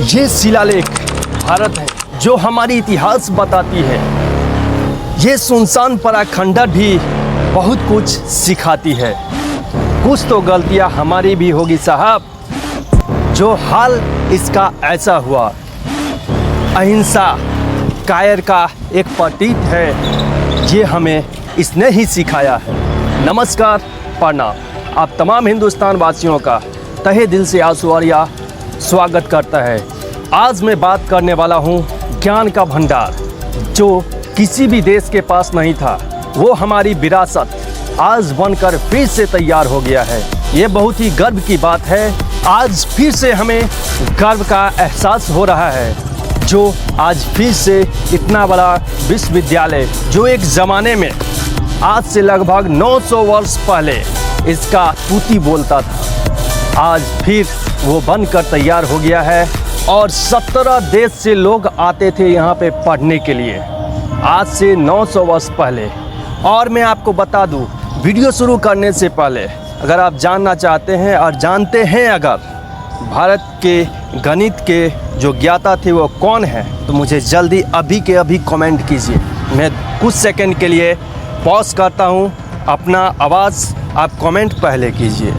ये शिलालेख भारत है जो हमारी इतिहास बताती है। ये सुनसान पड़ा खंडर भी बहुत कुछ सिखाती है। कुछ तो गलतियां हमारी भी होगी साहब, जो हाल इसका ऐसा हुआ। अहिंसा कायर का एक प्रतीक है, ये हमें इसने ही सिखाया है। नमस्कार, प्रणाम। आप तमाम हिंदुस्तान वासियों का तहे दिल से आसूआरिया स्वागत करता है। आज मैं बात करने वाला हूँ ज्ञान का भंडार जो किसी भी देश के पास नहीं था। वो हमारी विरासत आज बनकर फिर से तैयार हो गया है। ये बहुत ही गर्व की बात है। आज फिर से हमें गर्व का एहसास हो रहा है, जो आज फिर से इतना बड़ा विश्वविद्यालय जो एक ज़माने में आज से लगभग 900 वर्ष पहले इसका तूती बोलता था, आज फिर वो बनकर तैयार हो गया है। और 17 देश से लोग आते थे यहाँ पे पढ़ने के लिए, आज से 900 वर्ष पहले। और मैं आपको बता दूँ, वीडियो शुरू करने से पहले अगर आप जानना चाहते हैं और जानते हैं अगर भारत के गणित के जो ज्ञाता थे वो कौन है, तो मुझे जल्दी अभी के अभी कमेंट कीजिए। मैं कुछ सेकंड के लिए पॉज करता हूँ, अपना आवाज़ आप कमेंट पहले कीजिए।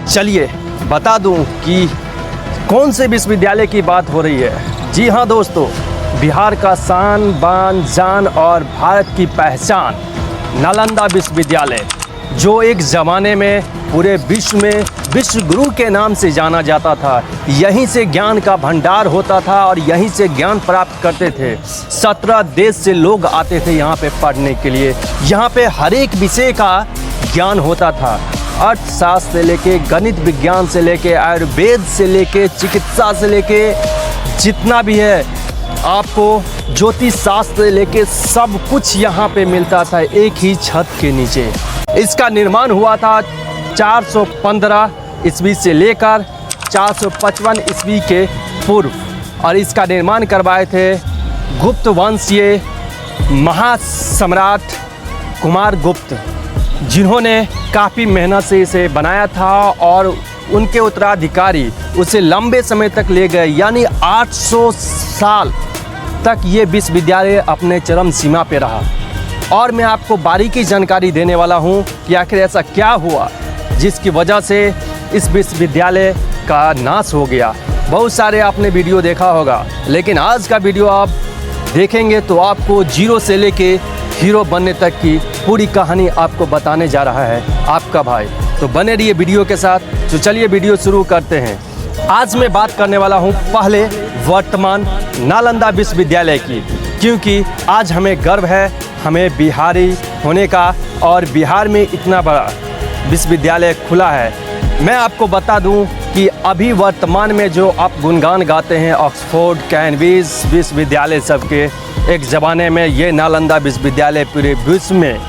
चलिए बता दूं कि कौन से विश्वविद्यालय की बात हो रही है। जी हाँ दोस्तों, बिहार का शान बान जान और भारत की पहचान नालंदा विश्वविद्यालय, जो एक ज़माने में पूरे विश्व में विश्व गुरु के नाम से जाना जाता था। यहीं से ज्ञान का भंडार होता था और यहीं से ज्ञान प्राप्त करते थे। 17 देश से लोग आते थे यहाँ पे पढ़ने के लिए। यहाँ पे हर एक विषय का ज्ञान होता था, अर्थशास्त्र से लेके गणित विज्ञान से लेके आयुर्वेद से लेके चिकित्सा से लेके जितना भी है, आपको ज्योतिष शास्त्र से लेके सब कुछ यहाँ पे मिलता था एक ही छत के नीचे। इसका निर्माण हुआ था 415 ईस्वी से लेकर 455 ईस्वी के पूर्व, और इसका निर्माण करवाए थे गुप्त वंशीय महासम्राट कुमार गुप्त, जिन्होंने काफ़ी मेहनत से इसे बनाया था और उनके उत्तराधिकारी उसे लंबे समय तक ले गए, यानी 800 साल तक ये विश्वविद्यालय अपने चरम सीमा पे रहा। और मैं आपको बारीकी जानकारी देने वाला हूँ कि आखिर ऐसा क्या हुआ जिसकी वजह से इस विश्वविद्यालय का नाश हो गया। बहुत सारे आपने वीडियो देखा होगा, लेकिन आज का वीडियो आप देखेंगे तो आपको जीरो से लेके हीरो बनने तक की पूरी कहानी आपको बताने जा रहा है आपका भाई। तो बने रहिए वीडियो के साथ। तो चलिए वीडियो शुरू करते हैं। आज मैं बात करने वाला हूँ पहले वर्तमान नालंदा विश्वविद्यालय की, क्योंकि आज हमें गर्व है हमें बिहारी होने का और बिहार में इतना बड़ा विश्वविद्यालय खुला है। मैं आपको बता दूं कि अभी वर्तमान में जो आप गुणगान गाते हैं ऑक्सफोर्ड कैम्ब्रिज विश्वविद्यालय सबके, एक ज़माने में ये नालंदा विश्वविद्यालय पूरे विश्व में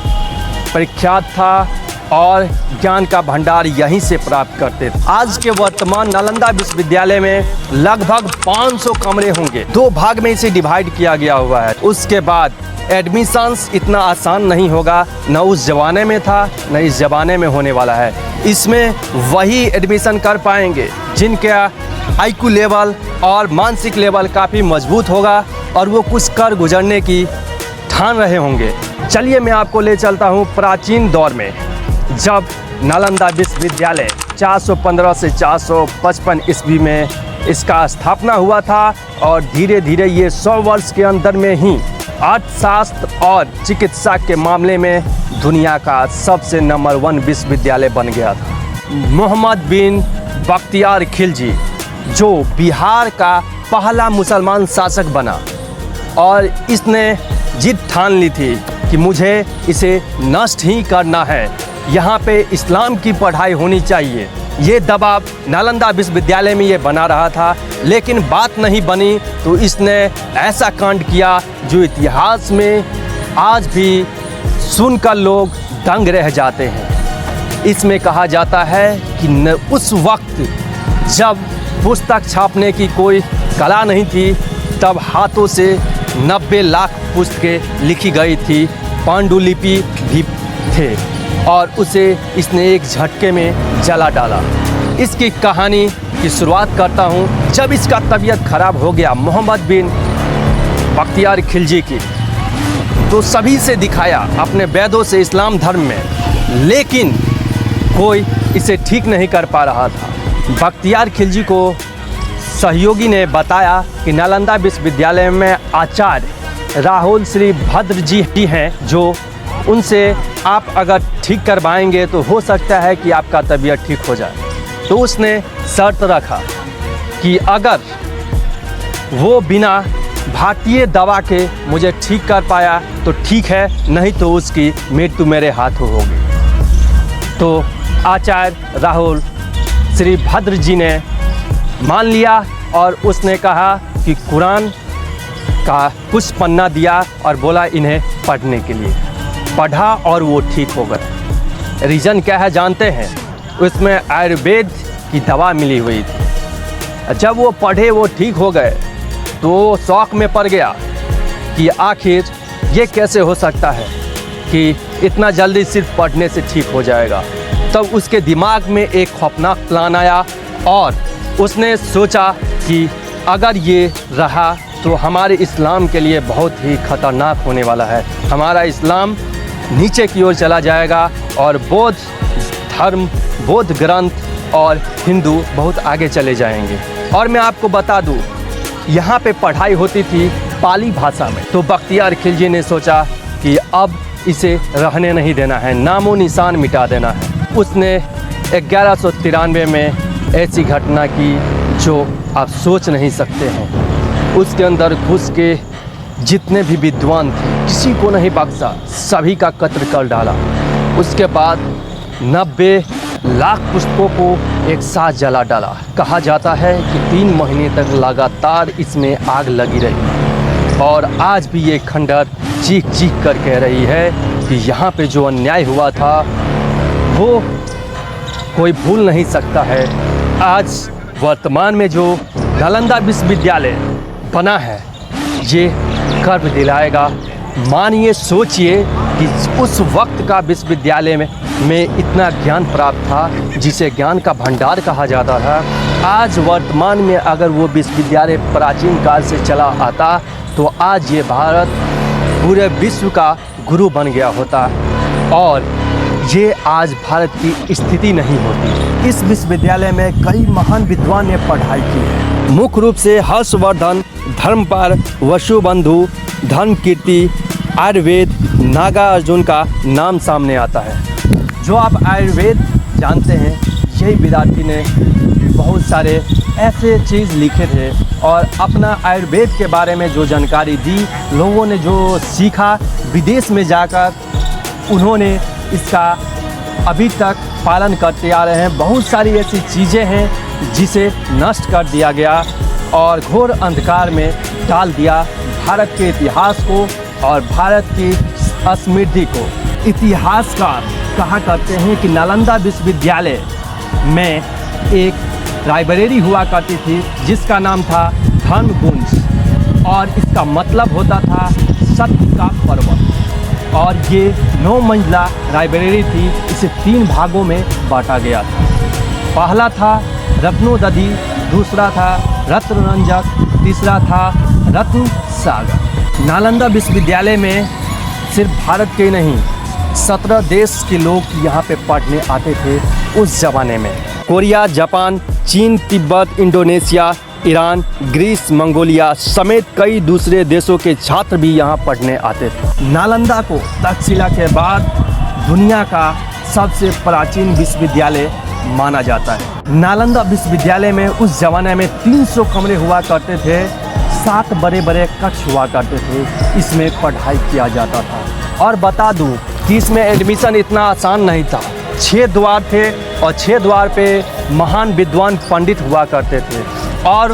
प्रख्यात था और ज्ञान का भंडार यहीं से प्राप्त करते थे। आज के वर्तमान नालंदा विश्वविद्यालय में लगभग 500 कमरे होंगे। 2 भाग में इसे डिवाइड किया गया हुआ है। उसके बाद एडमिशन्स इतना आसान नहीं होगा, न उस ज़माने में था न इस ज़माने में होने वाला है। इसमें वही एडमिशन कर पाएंगे जिनका आईक्यू लेवल और मानसिक लेवल काफ़ी मजबूत होगा और वो कुछ कर गुजरने की ठान रहे होंगे। चलिए मैं आपको ले चलता हूँ प्राचीन दौर में, जब नालंदा विश्वविद्यालय 415 से 455 ईस्वी में इसका स्थापना हुआ था और धीरे धीरे ये 100 वर्ष के अंदर में ही अर्थशास्त्र और चिकित्सा के मामले में दुनिया का सबसे नंबर 1 विश्वविद्यालय बन गया था। मोहम्मद बिन बख्तियार खिलजी, जो बिहार का पहला मुसलमान शासक बना, और इसने जिद ठान ली थी कि मुझे इसे नष्ट ही करना है, यहाँ पे इस्लाम की पढ़ाई होनी चाहिए। ये दबाव नालंदा विश्वविद्यालय में ये बना रहा था, लेकिन बात नहीं बनी तो इसने ऐसा कांड किया जो इतिहास में आज भी सुनकर लोग दंग रह जाते हैं। इसमें कहा जाता है कि उस वक्त जब पुस्तक छापने की कोई कला नहीं थी, तब हाथों से 90 लाख पुस्तकें लिखी गई थी, पांडुलिपि भी थे, और उसे इसने एक झटके में जला डाला। इसकी कहानी की शुरुआत करता हूँ। जब इसका तबीयत खराब हो गया मोहम्मद बिन बख्तियार खिलजी की, तो सभी से दिखाया अपने वैदों से इस्लाम धर्म में, लेकिन कोई इसे ठीक नहीं कर पा रहा था। बख्तियार खिलजी को सहयोगी ने बताया कि नालंदा विश्वविद्यालय में आचार्य राहुल श्री भद्र जी हैं, जो उनसे आप अगर ठीक करवाएंगे तो हो सकता है कि आपका तबीयत ठीक हो जाए। तो उसने शर्त रखा कि अगर वो बिना भारतीय दवा के मुझे ठीक कर पाया तो ठीक है, नहीं तो उसकी मृत्यु मेरे हाथों होगी। तो आचार्य राहुल श्री भद्र जी ने मान लिया और उसने कहा कि कुरान का कुछ पन्ना दिया और बोला इन्हें पढ़ने के लिए। पढ़ा और वो ठीक हो गए। रीज़न क्या है जानते हैं? उसमें आयुर्वेद की दवा मिली हुई थी। जब वो पढ़े वो ठीक हो गए तो वो शौक में पड़ गया कि आखिर ये कैसे हो सकता है कि इतना जल्दी सिर्फ पढ़ने से ठीक हो जाएगा। तब उसके दिमाग में एक खौफनाक प्लान आया और उसने सोचा कि अगर ये रहा तो हमारे इस्लाम के लिए बहुत ही ख़तरनाक होने वाला है। हमारा इस्लाम नीचे की ओर चला जाएगा और बौद्ध धर्म, बौद्ध ग्रंथ और हिंदू बहुत आगे चले जाएंगे। और मैं आपको बता दूं, यहाँ पे पढ़ाई होती थी पाली भाषा में। तो बख्तियार खिलजी ने सोचा कि अब इसे रहने नहीं देना है, नामो निशान मिटा देना है। उसने 1193 में ऐसी घटना की जो आप सोच नहीं सकते हैं। उसके अंदर घुस के जितने भी विद्वान थे किसी को नहीं बख्शा, सभी का कत्ल कर डाला। उसके बाद 90 लाख पुस्तकों को एक साथ जला डाला। कहा जाता है कि 3 महीने तक लगातार इसमें आग लगी रही और आज भी ये खंडर चीख चीख कर कह रही है कि यहाँ पे जो अन्याय हुआ था वो कोई भूल नहीं सकता है। आज वर्तमान में जो नालंदा विश्वविद्यालय बना है ये गर्व दिलाएगा। मानिए, सोचिए कि उस वक्त का विश्वविद्यालय में इतना ज्ञान प्राप्त था जिसे ज्ञान का भंडार कहा जाता था। आज वर्तमान में अगर वो विश्वविद्यालय प्राचीन काल से चला आता तो आज ये भारत पूरे विश्व का गुरु बन गया होता और ये आज भारत की स्थिति नहीं होती। इस विश्वविद्यालय में कई महान विद्वान ने पढ़ाई की है। मुख्य रूप से हर्षवर्धन, धर्मपाल, वसुबंधु, धर्मकीर्ति, आयुर्वेद, नागार्जुन का नाम सामने आता है। जो आप आयुर्वेद जानते हैं, यही विद्यार्थी ने बहुत सारे ऐसे चीज़ लिखे थे और अपना आयुर्वेद के बारे में जो जानकारी दी, लोगों ने जो सीखा विदेश में जाकर उन्होंने इसका अभी तक पालन करते आ रहे हैं। बहुत सारी ऐसी चीज़ें हैं जिसे नष्ट कर दिया गया और घोर अंधकार में डाल दिया भारत के इतिहास को और भारत की समृद्धि को। इतिहासकार कहा करते हैं कि नालंदा विश्वविद्यालय में एक लाइब्रेरी हुआ करती थी जिसका नाम था धर्मकुंज और इसका मतलब होता था सत्य का पर्वत। और ये 9 मंजिला लाइब्रेरी थी। इसे 3 भागों में बांटा गया था। पहला था रत्नोदधि, दूसरा था रत्नरंजक, तीसरा था रत्न सागर। नालंदा विश्वविद्यालय में सिर्फ भारत के नहीं 17 देश के लोग यहाँ पे पढ़ने आते थे उस ज़माने में। कोरिया, जापान, चीन, Tibet, Indonesia, Iran, Greece, Mongolia समेत कई दूसरे देशों के छात्र भी यहाँ पढ़ने आते थे। नालंदा को तक्षशिला के बाद दुनिया का सबसे प्राचीन विश्वविद्यालय माना जाता है। नालंदा विश्वविद्यालय में उस ज़माने में 300 कमरे हुआ करते थे, 7 बड़े बड़े कक्ष हुआ करते थे। इसमें पढ़ाई किया जाता था। और बता दूं कि इसमें एडमिशन इतना आसान नहीं था। 6 द्वार थे और 6 द्वार पे महान विद्वान पंडित हुआ करते थे और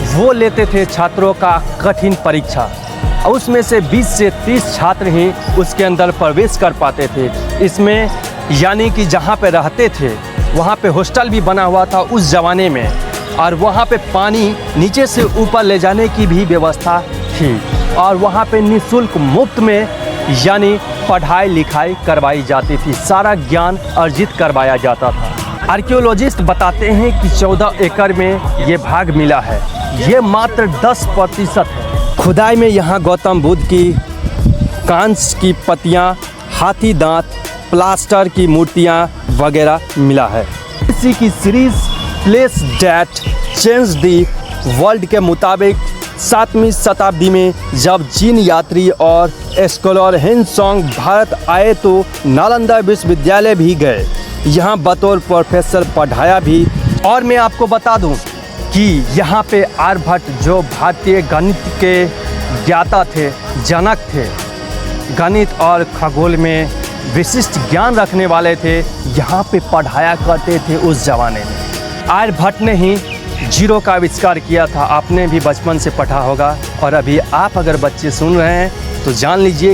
वो लेते थे छात्रों का कठिन परीक्षा। उसमें से 20 से 30 छात्र ही उसके अंदर प्रवेश कर पाते थे। इसमें यानी कि जहाँ पे रहते थे वहाँ पे हॉस्टल भी बना हुआ था उस ज़माने में और वहाँ पे पानी नीचे से ऊपर ले जाने की भी व्यवस्था थी और वहाँ पे निःशुल्क मुफ्त में यानी पढ़ाई लिखाई करवाई जाती थी। सारा ज्ञान अर्जित करवाया जाता था। आर्कियोलॉजिस्ट बताते हैं कि 14 एकड़ में ये भाग मिला है, ये मात्र 10% है। खुदाई में यहाँ गौतम बुद्ध की कांच की पत्तियाँ, हाथी दांत, प्लास्टर की मूर्तियाँ वगैरह मिला है। इसी की series place that change the world के मुताबिक 7वीं शताब्दी में जब चीन यात्री और स्कॉलर हिनसोंग भारत आए तो नालंदा विश्वविद्यालय भी गए, यहाँ बतौर प्रोफेसर पढ़ाया भी। और मैं आपको बता दूं कि यहाँ पे आर्यभट्ट जो भारतीय गणित के ज्ञाता थे, जनक थे, गणित और खगोल में विशिष्ट ज्ञान रखने वाले थे, यहाँ पे पढ़ाया करते थे उस ज़माने में। आर्यभट्ट ने ही जीरो का आविष्कार किया था, आपने भी बचपन से पढ़ा होगा। और अभी आप अगर बच्चे सुन रहे हैं तो जान लीजिए कि